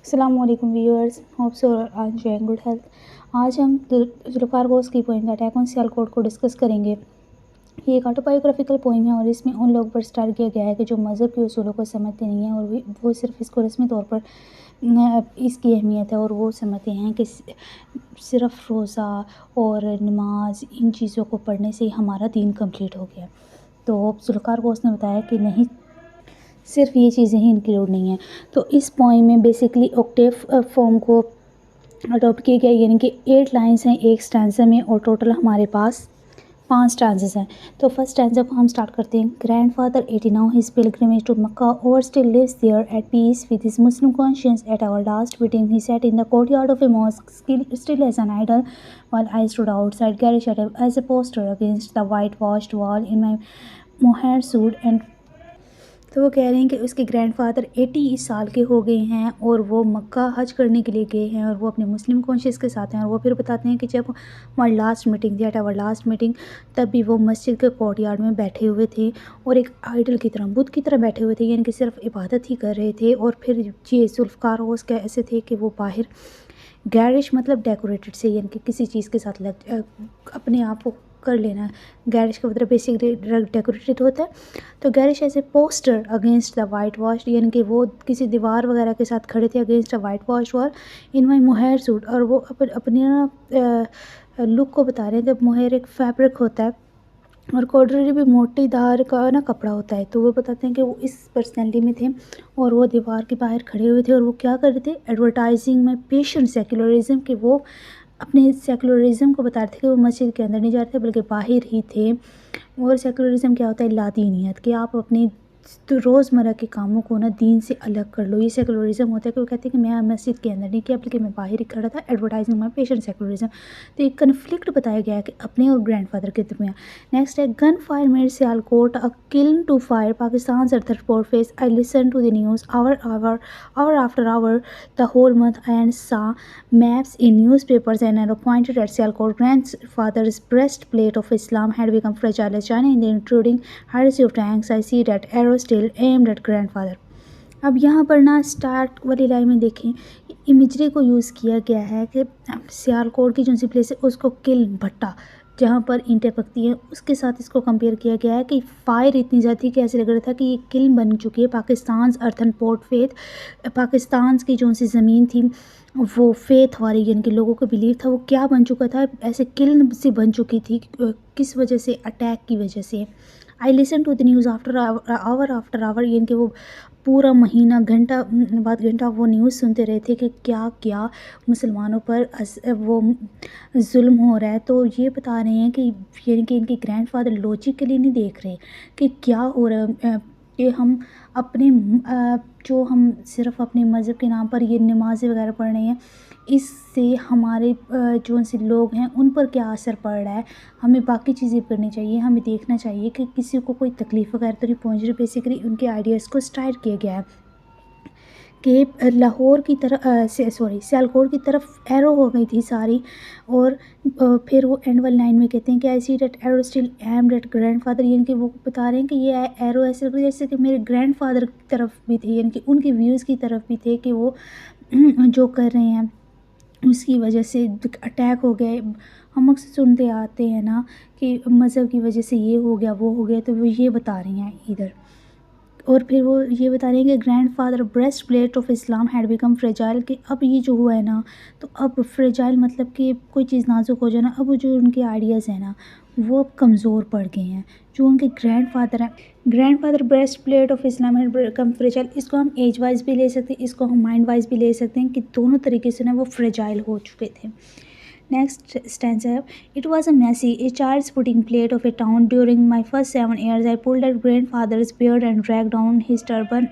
السلام علیکم viewers, hope so are enjoying good health. آج ہم ذوالفقار غوث کی پوئم اٹیک آن سیالکوٹ کو ڈسکس کریں گے۔ یہ ایک آٹوبایوگرافیکل پوئم ہے اور اس میں ان لوگوں پر اسٹار کیا گیا ہے کہ جو مذہب کے اصولوں کو سمجھتے نہیں ہیں اور وہ صرف اس کو رسمی طور پر اس کی اہمیت ہے اور وہ سمجھتے ہیں کہ صرف روزہ اور نماز ان چیزوں کو پڑھنے سے ہمارا دین کمپلیٹ ہو گیا۔ تو ذوالفقار غوث نے بتایا کہ نہیں، صرف یہ چیزیں ہی انکلوڈ نہیں ہیں۔ تو اس پوائم میں بیسکلی اوکٹیو فارم کو اڈاپٹ کیا گیا، یعنی کہ 8 لائنس ہیں ایک اسٹینزا میں اور ٹوٹل ہمارے پاس 5 اسٹینزز ہیں۔ تو فرسٹ اسٹینزا کو ہم اسٹارٹ کرتے ہیں۔ Grand father 89 his pilgrimage to Makkah over still lives there at peace with his Muslim conscience. At our last meeting he sat in the courtyard of a mosque still as an idol while I stood outside garish as a poster against the whitewashed wall in my mohair suit and تو وہ کہہ رہے ہیں کہ اس کے grand father 80 سال کے ہو گئے ہیں اور وہ مکہ حج کرنے کے لیے گئے ہیں اور وہ اپنے مسلم کانشیس کے ساتھ ہیں۔ اور وہ پھر بتاتے ہیں کہ جب ہماری لاسٹ میٹنگ تھی، لاسٹ میٹنگ، تب بھی وہ مسجد کے کورٹ یارڈ میں بیٹھے ہوئے تھے اور ایک آئیڈل کی طرح، بت کی طرح بیٹھے ہوئے تھے، یعنی کہ صرف عبادت ہی کر رہے تھے۔ اور پھر یہ ذوالفقار غوث کے ایسے تھے کہ وہ باہر گیرش مطلب ڈیکوریٹڈ سے، یعنی کہ کسی چیز کے ساتھ اپنے آپ کو کر لینا۔ گیرش کا مطلب بیسکلی ڈیکوریٹڈ ہوتا ہے۔ تو garish as a poster against the white wash, یعنی کہ وہ کسی دیوار وغیرہ کے ساتھ کھڑے تھے اگینسٹ دا وائٹ واش وال ان مائی موہیر سوٹ، اور وہ اپنے لک کو بتا رہے ہیں کہ موہیر ایک فیبرک ہوتا ہے اور کوڈری بھی موٹی دھار کا کپڑا ہوتا ہے۔ تو وہ بتاتے ہیں کہ وہ اس پرسنالٹی میں تھے اور وہ دیوار کے باہر کھڑے ہوئے تھے اور وہ کیا کر رہے تھے، ایڈورٹائزنگ میں پیشنٹ سیکولرزم، کہ وہ اپنے سیکولرزم کو بتا رہے تھے کہ وہ مسجد کے اندر نہیں جا رہے تھے بلکہ باہر ہی تھے۔ اور سیکولرزم کیا ہوتا ہے؟ لادینیت، کہ آپ اپنے روزمرہ کے کاموں کو دین سے الگ کر لو، یہ سیکولرزم ہوتا ہے۔ کہ وہ کہتے ہیں کہ میں مسجد کے اندر نہیں کیا بلکہ میں باہر ہی کھڑا تھا، ایڈورٹائزنگ میں پیشنٹ سیکولرزم۔ تو ایک کنفلکٹ بتایا گیا ہے کہ اپنے اور گرینڈ فادر کے درمیان۔ نیکسٹ ہے gun fire made Sialkot a kiln to fire پاکستان's earthen portface. I listened to the news hour after hour the whole month and saw maps in newspapers and I pointed at Sialkot. Grandfather's breastplate of Islam had become fragile as China in the intruding harassy of tanks. I see that arrow still aimed at grandfather. اب یہاں پر start والی line میں دیکھیں، imagery کو use کیا گیا ہے کہ سیالکوٹ کی جو سی پلیس ہے اس کو کلن، بھٹا جہاں پر اینٹیں پکتی ہیں، اس کے ساتھ اس کو کمپیئر کیا گیا ہے کہ فائر اتنی زیادہ تھی کہ ایسے لگ رہا تھا کہ یہ کلن بن چکی ہے۔ پاکستان's earthen port faith، پاکستان کی جو سی زمین تھی وہ فیتھ والی، یعنی کہ لوگوں کو بلیو تھا، وہ کیا بن چکا تھا؟ ایسے کلن سی بن چکی تھی۔ کس وجہ سے؟ اٹیک کی وجہ سے۔ I listen to the news after hour, یعنی کہ وہ پورا مہینہ گھنٹہ بعد گھنٹہ وہ نیوز سنتے رہے تھے کہ کیا کیا مسلمانوں پر وہ ظلم ہو رہا ہے۔ تو یہ بتا رہے ہیں کہ یعنی کہ ان کے گرینڈ فادر لاجیکلی نہیں دیکھ رہے کہ کیا ہو رہا ہے، کہ ہم اپنے جو ہم صرف اپنے مذہب کے نام پر یہ نمازیں وغیرہ پڑھ رہے ہیں، اس سے ہمارے جو سے لوگ ہیں ان پر کیا اثر پڑ رہا ہے۔ ہمیں باقی چیزیں کرنی چاہیے، ہمیں دیکھنا چاہیے کہ کسی کو کوئی تکلیف وغیرہ تو نہیں پہنچ رہی۔ بیسیکلی ان کے آئیڈیاز کو اسٹارٹ کیا گیا ہے کہ لاہور کی طرف سیالکوٹ کی طرف ایرو ہو گئی تھی ساری، اور پھر وہ اینڈ والی لائن میں کہتے ہیں کہ I see that arrow still aimed at grand father, یعنی کہ وہ بتا رہے ہیں کہ یہ ایرو ایسے لگ رہا ہے جیسے کہ میرے گرینڈ فادر کی طرف بھی تھے، یعنی کہ ان کے ویوز کی طرف بھی تھے کہ وہ جو کر رہے ہیں اس کی وجہ سے اٹیک ہو گئے۔ ہم اکثر سنتے آتے ہیں کہ مذہب کی وجہ سے یہ ہو گیا وہ ہو گیا، تو وہ یہ بتا رہی ہیں ادھر۔ اور پھر وہ یہ بتا رہے ہیں کہ grand father breast plate of Islam had become fragile, کہ اب یہ جو ہوا ہے تو اب فریجائل مطلب کہ کوئی چیز نازک ہو جانا، اب جو ان کے آئیڈیاز ہیں وہ اب کمزور پڑ گئے ہیں۔ جو ان کے گرینڈ فادر ہیں، grand father breast plate of Islam had become fragile, اس کو ہم ایج وائز بھی لے سکتے ہیں، اس کو ہم مائنڈ وائز بھی لے سکتے ہیں کہ دونوں طریقے سے وہ فریجائل ہو چکے تھے۔ نیکسٹ اسٹینزا ہے It was a messy, a child's pudding plate of a town. During my first 7 years, I pulled at grandfather's beard and dragged down his turban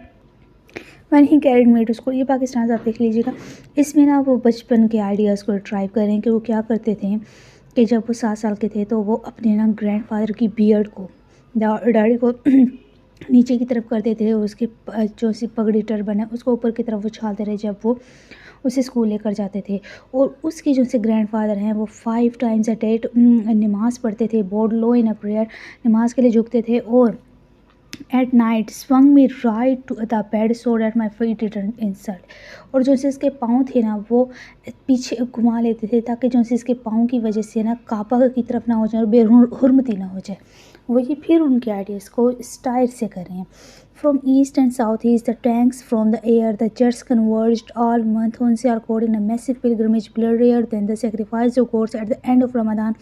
when he carried me to school. یہ پاکستان آپ دیکھ لیجیے گا، اس میں وہ بچپن کے ideas کو drive کر رہے ہیں کہ وہ کیا کرتے تھے کہ جب وہ 7 سال کے تھے تو وہ اپنے گرینڈ فادر کی بیئرڈ کو، ڈیڈی کو نیچے کی طرف کرتے تھے، اور اس کے جو سی پگڑی ٹربن ہے اس کو اوپر کی طرف اچھالتے رہے جب وہ اسے اسکول لے کر جاتے تھے۔ اور اس کے جو سے گرینڈ فادر ہیں وہ 5 times a day نماز پڑھتے تھے، board love in a prayer, نماز کے لیے جھکتے تھے، اور at night song me right to the bed so that my fate return insult. اور جو اس کے پاؤں تھے نا وہ پیچھے گھما لیتے تھے تاکہ جو اس کے پاؤں کی وجہ سے نا کعبہ کی طرف نہ ہو جائے اور بے حرمتی نہ ہو جائے. وہی پھر ان کے آئیڈیاز کو اسٹائل سے کر رہے ہیں. From east and south east the tanks from the air the jets converged all month on Sialkot in a massive pilgrimage blurrier than the sacrifice of goats at the end of Ramadan.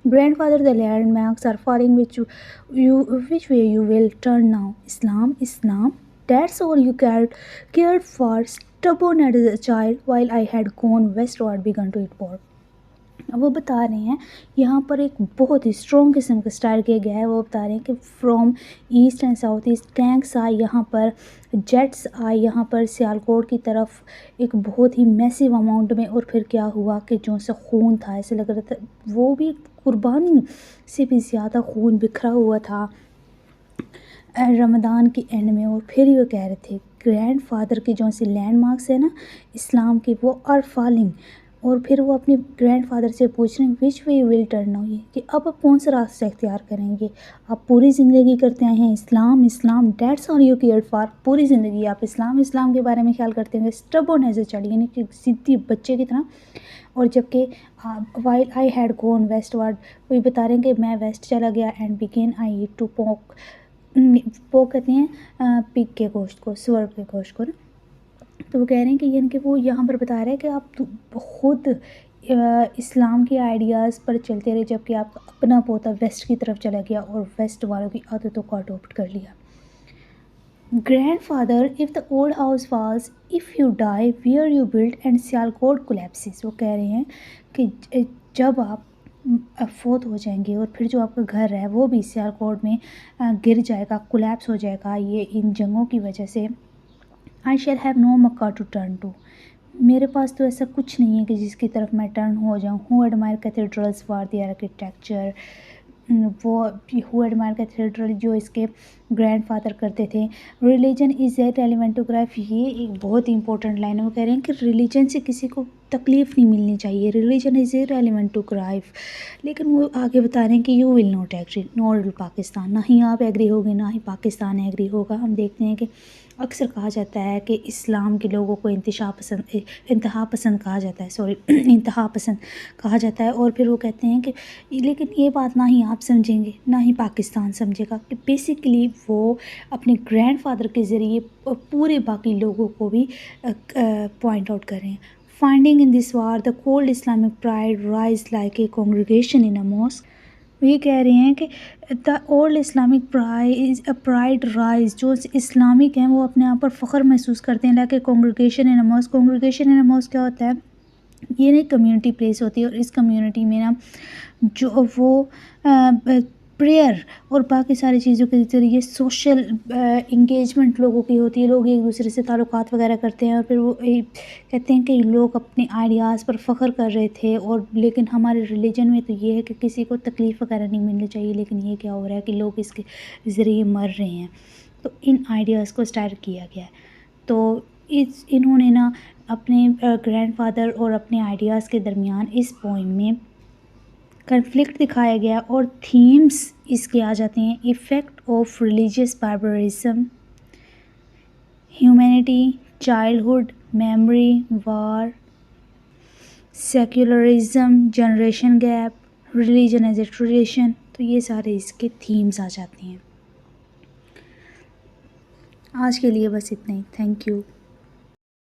Grandfather, the landmarks are falling. Which way you will turn now? Islam. That's all you cared for. Stubborn as a child, while I had gone westward, begun to eat pork. وہ بتا رہے ہیں یہاں پر ایک بہت ہی strong قسم کا style کیا گیا ہے. وہ بتا رہے ہیں کہ from east and south east tanks آئے یہاں پر, جیٹس آئے یہاں پر سیالکوٹ کی طرف ایک بہت ہی میسیو اماؤنٹ میں, اور پھر کیا ہوا کہ جو سا خون تھا ایسے لگ رہا تھا وہ بھی قربانی سے بھی زیادہ خون بکھرا ہوا تھا رمضان کے اینڈ میں. اور پھر یہ کہہ رہے تھے گرینڈ فادر کے جو سے لینڈ مارکس ہیں نا اسلام کے وہ آر فالنگ. اور پھر وہ اپنے گرینڈ فادر سے پوچھ رہے ہیں which way you will turn now, یہ کہ اب آپ کون سا راستہ اختیار کریں گے. آپ پوری زندگی کرتے آئے ہیں Islam that's all you cared for. پوری زندگی آپ اسلام کے بارے میں خیال کرتے ہیں. اسٹبورن ایز اے چائلڈ یعنی کہ ضدی بچے کی طرح. اور جب کہ while I had gone westward, وہی بتا رہے ہیں کہ میں ویسٹ چلا گیا. And begin I ate to poke کہتے ہیں پگ کے گوشت کو, سور کے گوشت کو نا. تو وہ کہہ رہے ہیں کہ یعنی کہ وہ یہاں پر بتا رہے ہیں کہ آپ خود اسلام کے آئیڈیاز پر چلتے رہے جب کہ آپ کا اپنا پوتا ویسٹ کی طرف چلا گیا اور ویسٹ والوں کی عادتوں کو اڈاپٹ کر لیا. Grand father if the old house falls if you die where you build and Sialkot collapses. وہ کہہ رہے ہیں کہ جب آپ فوت ہو جائیں گے اور پھر جو آپ کا گھر ہے وہ بھی سیالکوٹ میں گر جائے گا, کولیپس ہو جائے گا یہ ان جنگوں کی وجہ سے. I shall have no Makkah to turn to. میرے پاس تو ایسا کچھ نہیں ہے کہ جس کی طرف میں ٹرن ہو جاؤں. Who admire cathedrals for their architecture. وہ who admire cathedral جو اس کے گرینڈ فادر کرتے تھے. Religion is irrelevant to life. یہ ایک بہت ہی امپورٹنٹ لائن ہے. وہ کہہ رہے ہیں کہ ریلیجن سے کسی کو تکلیف نہیں ملنی چاہیے. Religion is irrelevant to life. لیکن وہ آگے بتا رہے ہیں کہ you will not agree nor will Pakistan. نہ ہی آپ ایگری ہوگے نہ ہی پاکستان ایگری ہوگا. ہم دیکھتے ہیں کہ اکثر کہا جاتا ہے کہ اسلام کے لوگوں کو انتہا پسند کہا جاتا ہے. اور پھر وہ کہتے ہیں کہ لیکن یہ بات نہ ہی آپ سمجھیں گے نہ ہی پاکستان سمجھے گا. کہ بیسیکلی وہ اپنے گرینڈ فادر کے ذریعے پورے باقی لوگوں کو بھی پوائنٹ آؤٹ کر رہے ہیں. Finding in this war the cold Islamic pride rise like a congregation in a mosque. یہ کہہ رہے ہیں کہ the old Islamic pride rise, جو اسلامک ہیں وہ اپنے آپ پر فخر محسوس کرتے ہیں. Like a congregation in a mosque. Congregation in a mosque کیا ہوتا ہے, یہ نا ایک کمیونٹی پلیس ہوتی ہے اور اس کمیونٹی میں نا جو وہ پریئر اور باقی ساری چیزوں کے ذریعے سوشل انگیجمنٹ لوگوں کی ہوتی ہے. لوگ ایک دوسرے سے تعلقات وغیرہ کرتے ہیں. اور پھر وہ کہتے ہیں کہ لوگ اپنے آئیڈیاز پر فخر کر رہے تھے. اور لیکن ہمارے ریلیجن میں تو یہ ہے کہ کسی کو تکلیف وغیرہ نہیں ملنی چاہیے. لیکن یہ کیا ہو رہا ہے کہ لوگ اس کے ذریعے مر رہے ہیں. تو ان آئیڈیاز کو اسٹارٹ کیا گیا ہے. تو انہوں نے نا اپنے گرینڈ فادر اور اپنے آئیڈیاز کے درمیان اس پوئم میں کنفلکٹ دکھایا گیا. اور تھیمز اس کے آ جاتے ہیں effect of religious barbarism, humanity, childhood, memory, war, secularism, generation gap, religion as a tradition. تو یہ سارے اس کے تھیمز آ جاتے ہیں. آج کے لیے بس اتنا ہی. Thank you.